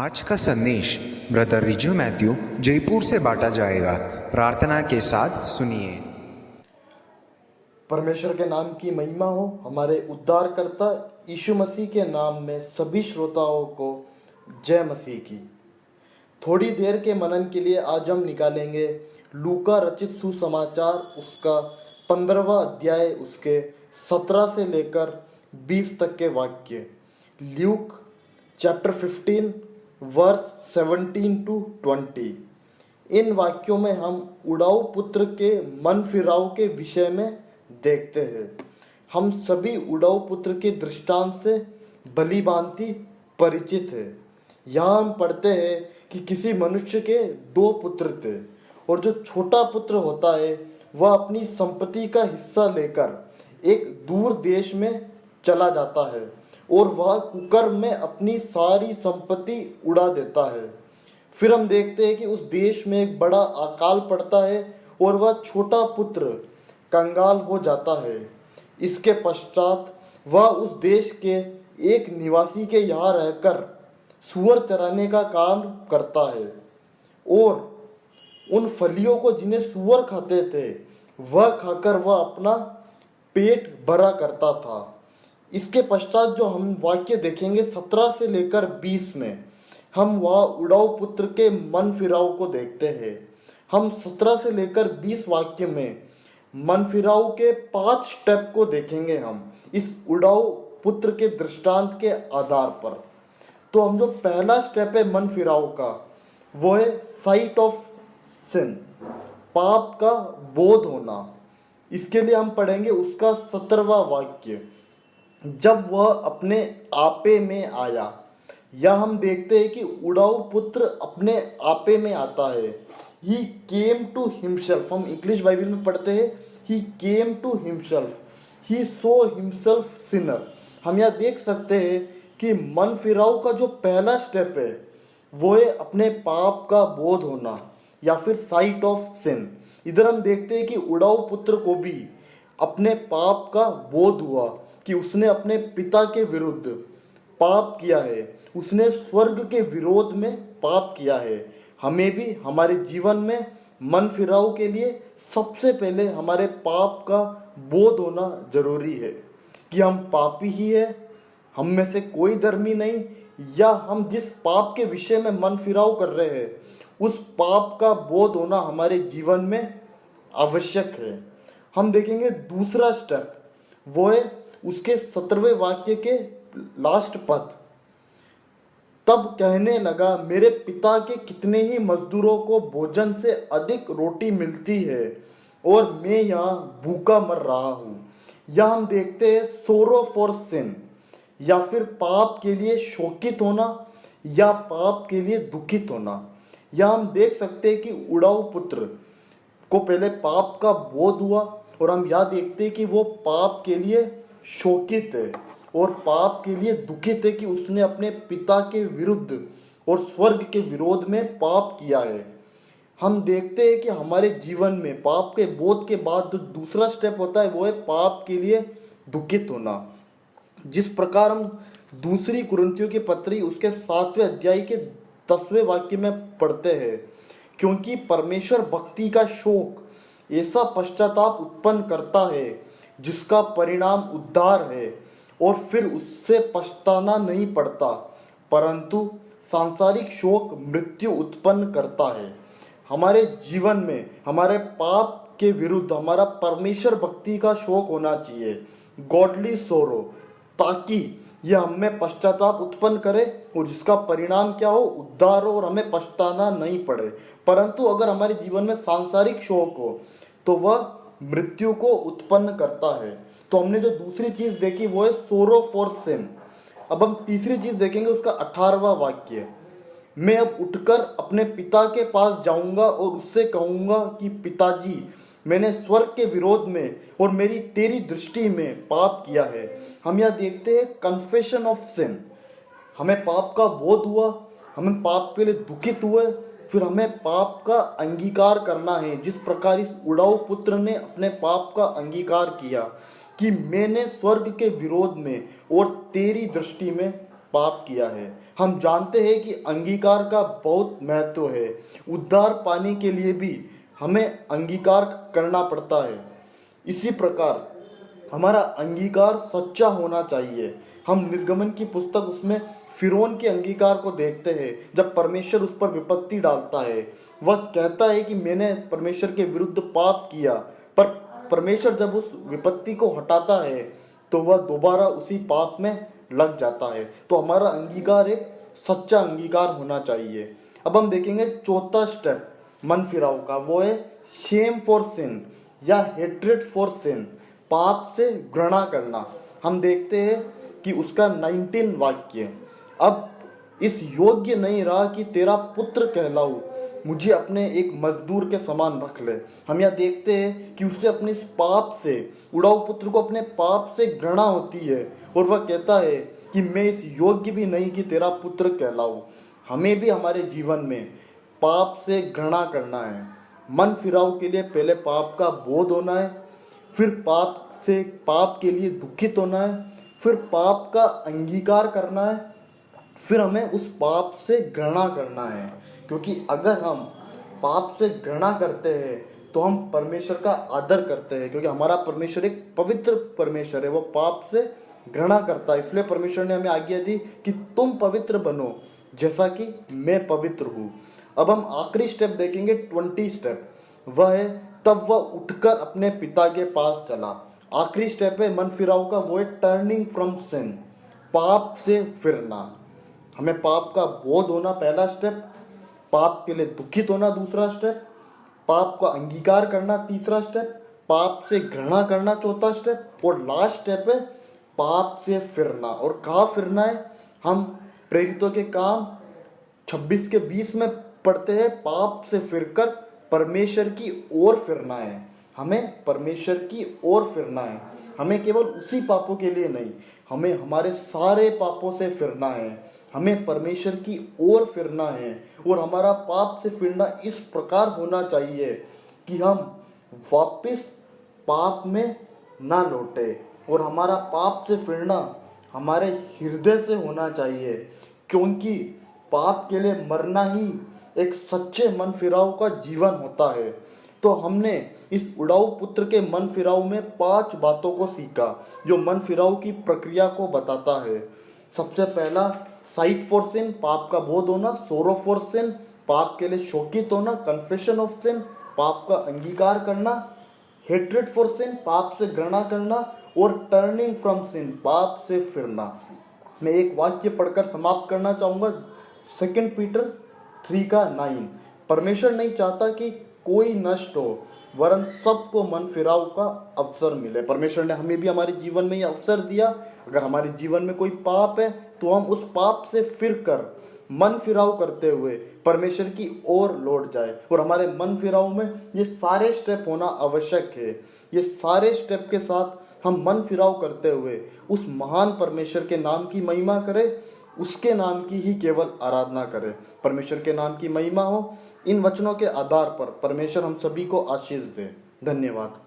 आज का संदेश ब्रदर रिजू मैथ्यू जयपुर से बांटा जाएगा। प्रार्थना के साथ सुनिए। परमेश्वर के नाम की महिमा हो। हमारे उद्धारकर्ता यीशु मसीह के नाम में सभी श्रोताओं को जय मसीह की। थोड़ी देर के मनन के लिए आज हम निकालेंगे लूका रचित सुसमाचार उसका 15वां अध्याय उसके 17 से लेकर 20 तक के वाक्य। Luke chapter 15 verse 17 to 20। इन वाक्यों में हम उड़ाऊ पुत्र के मन फिराव के विषय में देखते हैं। हम सभी उड़ाऊ पुत्र के दृष्टांत से भली भांति परिचित है। यहाँ हम पढ़ते हैं कि किसी मनुष्य के 2 पुत्र थे और जो छोटा पुत्र होता है वह अपनी संपत्ति का हिस्सा लेकर एक दूर देश में चला जाता है और वह कुकर्म में अपनी सारी संपत्ति उड़ा देता है। फिर हम देखते हैं कि उस देश में एक बड़ा अकाल पड़ता है और वह छोटा पुत्र कंगाल हो जाता है। इसके पश्चात वह उस देश के एक निवासी के यहाँ रहकर सूअर चराने का काम करता है और उन फलियों को जिन्हें सूअर खाते थे वह खाकर वह अपना पेट भरा करता था। इसके पश्चात जो हम वाक्य देखेंगे 17 से लेकर 20 में, हम वह उड़ाऊ पुत्र के मन फिराव को देखते हैं। हम 17 से लेकर 20 वाक्य में मन फिराव के 5 स्टेप को देखेंगे हम इस उड़ाऊ पुत्र के दृष्टांत के आधार पर। तो हम जो पहला स्टेप है मन फिराव का, वो है साइट ऑफ सिन, पाप का बोध होना। इसके लिए हम पढ़ेंगे उसका 17वां वाक्य। जब वह अपने आपे में आया, या हम देखते हैं कि उड़ाऊ पुत्र अपने आपे में आता है। ही केम टू हिमसेल्फ, हम इंग्लिश बाइबल में पढ़ते हैं he came to himself, he saw himself sinner. हम यहाँ देख सकते हैं कि मन फिराव का जो पहला स्टेप है वो है अपने पाप का बोध होना या फिर साइट ऑफ सिन। इधर हम देखते हैं कि उड़ाऊ पुत्र को भी अपने पाप का बोध हुआ कि उसने अपने पिता के विरुद्ध पाप किया है, उसने स्वर्ग के विरोध में पाप किया है। हमें भी हमारे जीवन में मन फिराव के लिए सबसे पहले हमारे पाप का बोध होना जरूरी है कि हम पापी ही है, हम में से कोई धर्मी नहीं, या हम जिस पाप के विषय में मन फिराव कर रहे हैं उस पाप का बोध होना हमारे जीवन में आवश्यक है। हम देखेंगे दूसरा स्टेप, वो है उसके 17वें वाक्य के लास्ट पद। तब कहने लगा, मेरे पिता के कितने ही मजदूरों को भोजन से अधिक रोटी मिलती है और मैं यहाँ भूखा मर रहा हूँ। यहाँ हम देखते हैं सोरो फॉर सिन, या फिर पाप के लिए शोकित होना या पाप के लिए दुखित होना। यहाँ हम देख सकते हैं कि उड़ाऊ पुत्र को पहले पाप का बोध हुआ और हम यहाँ देखते हैं कि वो पाप के लिए शोकित है और पाप के लिए दुखित है कि उसने अपने पिता के विरुद्ध और स्वर्ग के विरोध में पाप किया है। हम देखते हैं कि हमारे जीवन में पाप के बोध के बाद जो दूसरा स्टेप होता है वो है पाप के लिए दुखित होना। जिस प्रकार हम दूसरी कुरिन्थियों की पत्री उसके 7वें अध्याय के 10वें वाक्य में पढ़ते हैं, क्योंकि परमेश्वर भक्ति का शोक ऐसा पश्चाताप उत्पन्न करता है जिसका परिणाम उद्धार है और फिर उससे पछताना नहीं पड़ता, परंतु सांसारिक शोक मृत्यु उत्पन्न करता है। हमारे जीवन में हमारे पाप के विरुद्ध हमारा परमेश्वर भक्ति का शोक होना चाहिए, गॉडली सोरो, ताकि यह हमें पश्चाताप उत्पन्न करे और जिसका परिणाम क्या हो, उद्धार हो और हमें पछताना नहीं पड़े। परंतु अगर हमारे जीवन में सांसारिक शोक हो तो वह मृत्यु को उत्पन्न करता है। तो हमने जो दूसरी चीज देखी वो है सोरो फॉर सिन। अब हम तीसरी चीज देखेंगे उसका 18वां वाक्य। मैं अब उठकर अपने पिता के पास जाऊंगा और उससे कहूंगा कि पिताजी, मैंने स्वर्ग के विरोध में और मेरी तेरी दृष्टि में पाप किया है। हम यहाँ देखते हैं कन्फेशन ऑफ सिन। हमें पाप का बोध हुआ, हमें पाप के लिए दुखित हुए, फिर हमें पाप का अंगीकार करना है। जिस प्रकार इस उड़ाऊ पुत्र ने अपने पाप का अंगीकार किया कि मैंने स्वर्ग के विरोध में और तेरी दृष्टि में पाप किया है। हम जानते हैं कि अंगीकार का बहुत महत्व है। उद्धार पाने के लिए भी हमें अंगीकार करना पड़ता है। इसी प्रकार हमारा अंगीकार सच्चा होना चाहिए। हम निर्गमन की पुस्तक उसमें फिरौन के अंगीकार को देखते हैं। जब परमेश्वर उस पर विपत्ति डालता है, वह कहता है कि मैंने परमेश्वर के विरुद्ध पाप किया, पर परमेश्वर जब उस विपत्ति को हटाता है तो वह दोबारा उसी पाप में लग जाता है। तो हमारा अंगीकार एक सच्चा अंगीकार होना चाहिए। अब हम देखेंगे चौथा स्टेप मन फिराव का, वो है शेम फॉर सिन या हेट्रेड फॉर सिन, पाप से घृणा करना। हम देखते हैं कि उसका 19 वाक्य, अब इस योग्य नहीं रहा कि तेरा पुत्र कहलाऊं, मुझे अपने एक मजदूर के समान रख ले। हम यहाँ देखते हैं कि उसे अपने इस पाप से, उड़ाऊ पुत्र को अपने पाप से घृणा होती है और वह कहता है कि मैं इस योग्य भी नहीं कि तेरा पुत्र कहलाऊं। हमें भी हमारे जीवन में पाप से घृणा करना है। मन फिराव के लिए पहले पाप का बोध होना है, फिर पाप के लिए दुखित होना है, फिर पाप का अंगीकार करना है, फिर हमें उस पाप से घृणा करना है। क्योंकि अगर हम पाप से घृणा करते हैं तो हम परमेश्वर का आदर करते हैं, क्योंकि हमारा परमेश्वर एक पवित्र परमेश्वर है, वो पाप से घृणा करता है। इसलिए परमेश्वर ने हमें आज्ञा दी कि तुम पवित्र बनो जैसा कि मैं पवित्र हूँ। अब हम आखिरी स्टेप देखेंगे, 20 स्टेप, वह है तब वह उठकर अपने पिता के पास चला। आखिरी स्टेप है मन फिराव का, वो है टर्निंग फ्रॉम सिन, पाप से फिरना। हमें पाप का बोध होना पहला स्टेप, पाप के लिए दुखित होना दूसरा स्टेप, पाप का अंगीकार करना तीसरा स्टेप, पाप से घृणा करना चौथा स्टेप, और लास्ट स्टेप है पाप से फिरना। और कहाँ फिरना है? हम प्रेरितों के काम 26 के 20 में पढ़ते हैं, पाप से फिरकर परमेश्वर की ओर फिरना है। हमें परमेश्वर की ओर फिरना है। हमें केवल उसी पापों के लिए नहीं, हमें हमारे सारे पापों से फिरना है। हमें परमेश्वर की ओर फिरना है। और हमारा पाप से फिरना इस प्रकार होना चाहिए कि हम वापस पाप में ना लौटे। और हमारा पाप से फिरना हमारे हृदय से होना चाहिए, क्योंकि पाप के लिए मरना ही एक सच्चे मन फिराव का जीवन होता है। तो हमने इस उड़ाऊ पुत्र के मन फिराव में 5 बातों को सीखा जो मन फिराव की प्रक्रिया को बताता है। सबसे पहला साइट फॉर सिन, पाप का बोध होना, सोरो फॉर सिन, पाप के लिए शोकित होना, कन्फेशन ऑफ सिन, पाप का अंगीकार करना, हेट्रेड फॉर सिन, पाप से घृणा करना, और टर्निंग फ्रॉम सिन, पाप से फिरना। मैं एक वाक्य पढ़कर समाप्त करना चाहूंगा, 2 पीटर 3:9। परमेश्वर नहीं चाहता कि कोई नष्ट हो, वरन सबको मन फिराव का अवसर मिले। परमेश्वर ने हमें भी हमारे जीवन में ये अवसर दिया। अगर हमारे जीवन में कोई पाप है तो हम उस पाप से फिरकर मन फिराव करते हुए परमेश्वर की ओर लौट जाए। और हमारे मन फिराव में ये सारे स्टेप होना आवश्यक है। ये सारे स्टेप के साथ हम मन फिराव करते हुए उस महान परमेश्वर के नाम की महिमा करें, उसके नाम की ही केवल आराधना करें। परमेश्वर के नाम की महिमा हो। इन वचनों के आधार पर परमेश्वर हम सभी को आशीष दे। धन्यवाद।